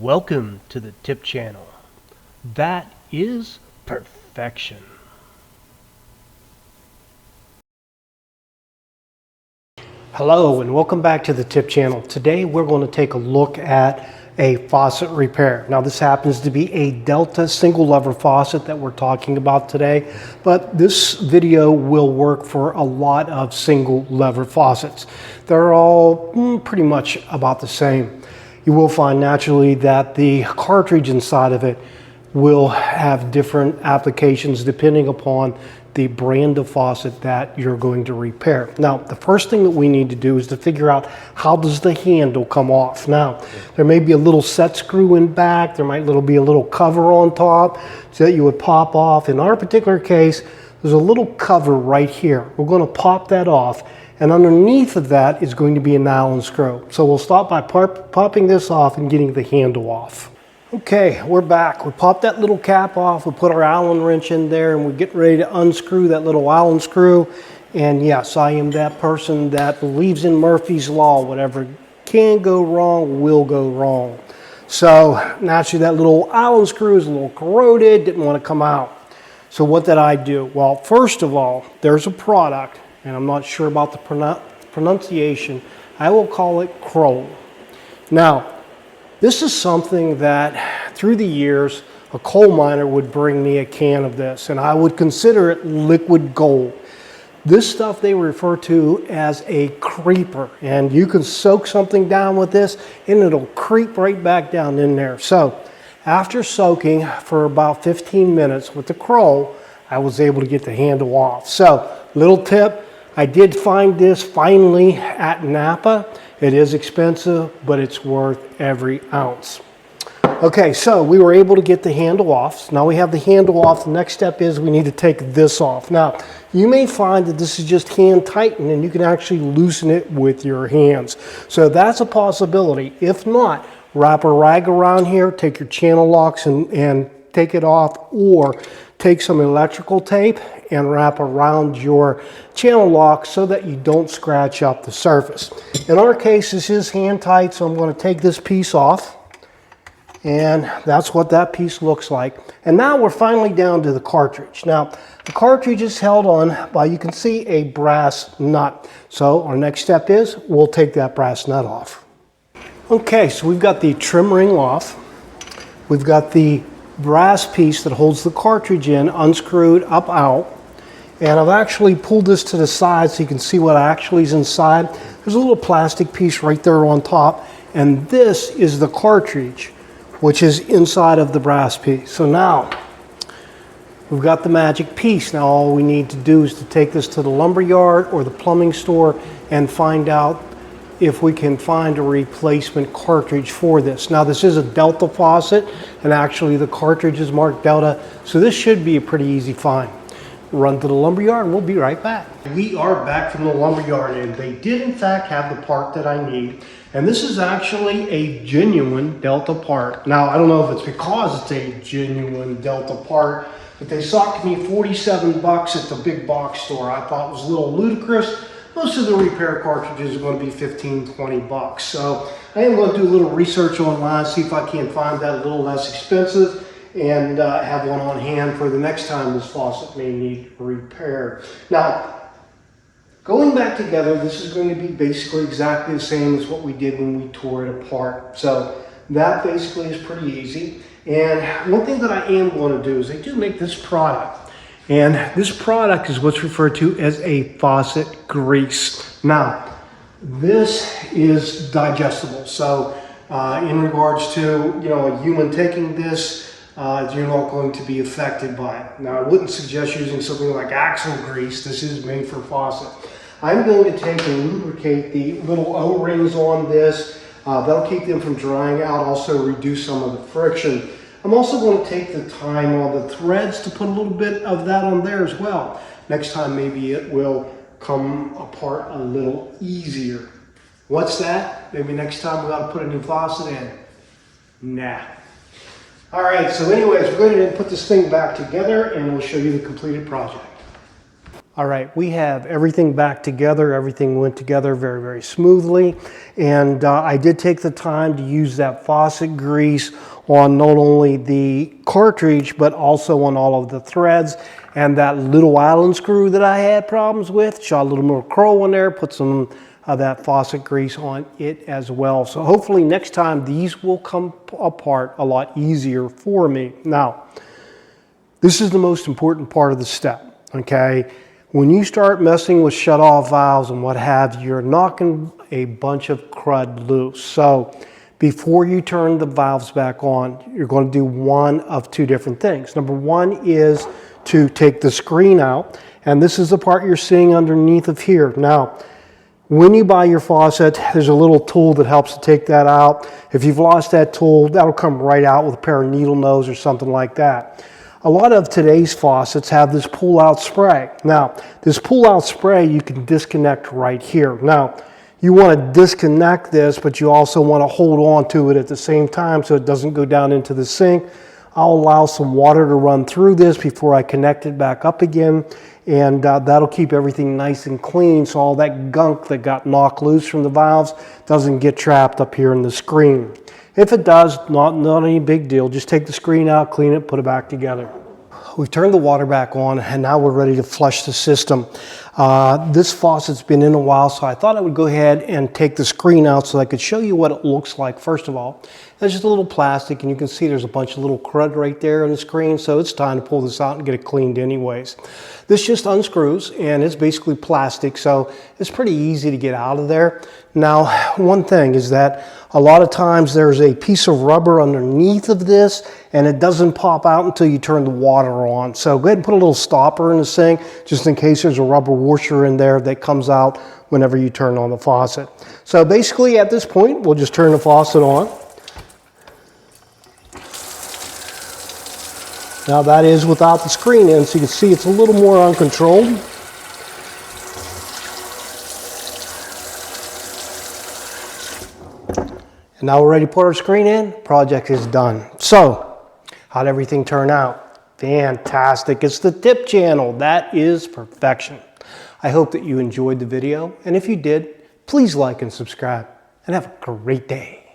Welcome to the tip channel. That is perfection. Hello and welcome back to the tip channel. Today we're going to take a look at a faucet repair. Now this happens to be a Delta single lever faucet that we're talking about today, but this video will work for a lot of single lever faucets. They're all pretty much about the same. You will find naturally that the cartridge inside of it will have different applications depending upon the brand of faucet that you're going to repair. Now, the first thing that we need to do is to figure out how does the handle come off. Now, there may be a little set screw in back, there might be a little cover on top so that you would pop off. In our particular case, there's a little cover right here. We're going to pop that off, and underneath of that is going to be an Allen screw. So we'll start by popping this off and getting the handle off. Okay, we're back. We popped that little cap off, we put our Allen wrench in there, and we're getting ready to unscrew that little Allen screw. And yes, I am that person that believes in Murphy's Law. Whatever can go wrong will go wrong. So naturally that little Allen screw is a little corroded, didn't want to come out. So what did I do? Well, first of all, there's a product, and I'm not sure about the pronunciation. I will call it Kroll. Now, this is something that through the years, a coal miner would bring me a can of this, and I would consider it liquid gold. This stuff they refer to as a creeper, and you can soak something down with this and it'll creep right back down in there. So after soaking for about 15 minutes with the Kroll, I was able to get the handle off. So little tip, I did find this finally at Napa. It is expensive, but it's worth every ounce. Okay, so we were able to get the handle off. So now we have the handle off. The next step is we need to take this off. Now, you may find that this is just hand tightened and you can actually loosen it with your hands. So that's a possibility. If not, wrap a rag around here, take your channel locks and take it off, or take some electrical tape and wrap around your channel lock so that you don't scratch up the surface. In our case, this is hand tight, so I'm going to take this piece off, and that's what that piece looks like. And now we're finally down to the cartridge. Now, the cartridge is held on by, you can see, a brass nut. So our next step is we'll take that brass nut off. Okay, so we've got the trim ring off. We've got the brass piece that holds the cartridge in unscrewed up out, and I've actually pulled this to the side so you can see what actually is inside. There's a little plastic piece right there on top, and this is the cartridge which is inside of the brass piece. So now we've got the magic piece. Now all we need to do is to take this to the lumber yard or the plumbing store and find out if we can find a replacement cartridge for this. Now this is a Delta faucet, and actually the cartridge is marked Delta, so this should be a pretty easy find. Run to the lumber yard and we'll be right back. We are back from the lumber yard, and they did in fact have the part that I need, and this is actually a genuine Delta part. Now I don't know if it's because it's a genuine Delta part, but they socked me 47 bucks at the big box store. I thought it was a little ludicrous. Most of the repair cartridges are going to be 15, 20 bucks. So I am going to do a little research online, see if I can find that a little less expensive, and have one on hand for the next time this faucet may need repaired. Now, going back together, this is going to be basically exactly the same as what we did when we tore it apart. So that basically is pretty easy. And one thing that I am going to do is they do make this product. And this product is what's referred to as a faucet grease. Now, this is digestible. So in regards to a human taking this, you're not going to be affected by it. Now, I wouldn't suggest using something like axle grease. This is made for faucet. I'm going to take and lubricate the little O-rings on this. That'll keep them from drying out, also reduce some of the friction. I'm also going to take the time on the threads to put a little bit of that on there as well. Next time maybe it will come apart a little easier. What's that? Maybe next time we got to put a new faucet in. Nah. All right, so anyways, we're going to put this thing back together and we'll show you the completed project. All right, we have everything back together. Everything went together very, very smoothly. And I did take the time to use that faucet grease on not only the cartridge, but also on all of the threads. And that little Allen screw that I had problems with, shot a little more curl in there, put some of that faucet grease on it as well. So hopefully next time these will come apart a lot easier for me. Now, this is the most important part of the step, okay? When you start messing with shut-off valves and what have you, you're knocking a bunch of crud loose. So before you turn the valves back on, you're going to do one of two different things. Number one is to take the screen out, and this is the part you're seeing underneath of here. Now, when you buy your faucet, there's a little tool that helps to take that out. If you've lost that tool, that'll come right out with a pair of needle nose or something like that. A lot of today's faucets have this pull-out spray. Now, this pull-out spray you can disconnect right here. Now, you want to disconnect this, but you also want to hold on to it at the same time so it doesn't go down into the sink. I'll allow some water to run through this before I connect it back up again, and that'll keep everything nice and clean so all that gunk that got knocked loose from the valves doesn't get trapped up here in the screen. If it does, not any big deal. Just take the screen out, clean it, put it back together. We've turned the water back on, and now we're ready to flush the system. This faucet's been in a while, so I thought I would go ahead and take the screen out so I could show you what it looks like. First of all, there's just a little plastic, and you can see there's a bunch of little crud right there on the screen, so it's time to pull this out and get it cleaned anyways. This just unscrews, and it's basically plastic, so it's pretty easy to get out of there. Now, one thing is that a lot of times there's a piece of rubber underneath of this, and it doesn't pop out until you turn the water on. So go ahead and put a little stopper in the sink, just in case there's a rubber washer in there that comes out whenever you turn on the faucet. So basically at this point, we'll just turn the faucet on. Now that is without the screen in, so you can see it's a little more uncontrolled. And now we're ready to put our screen in. Project is done. So, how'd everything turn out? Fantastic. It's the tip channel. That is perfection. I hope that you enjoyed the video. And if you did, please like and subscribe. And have a great day.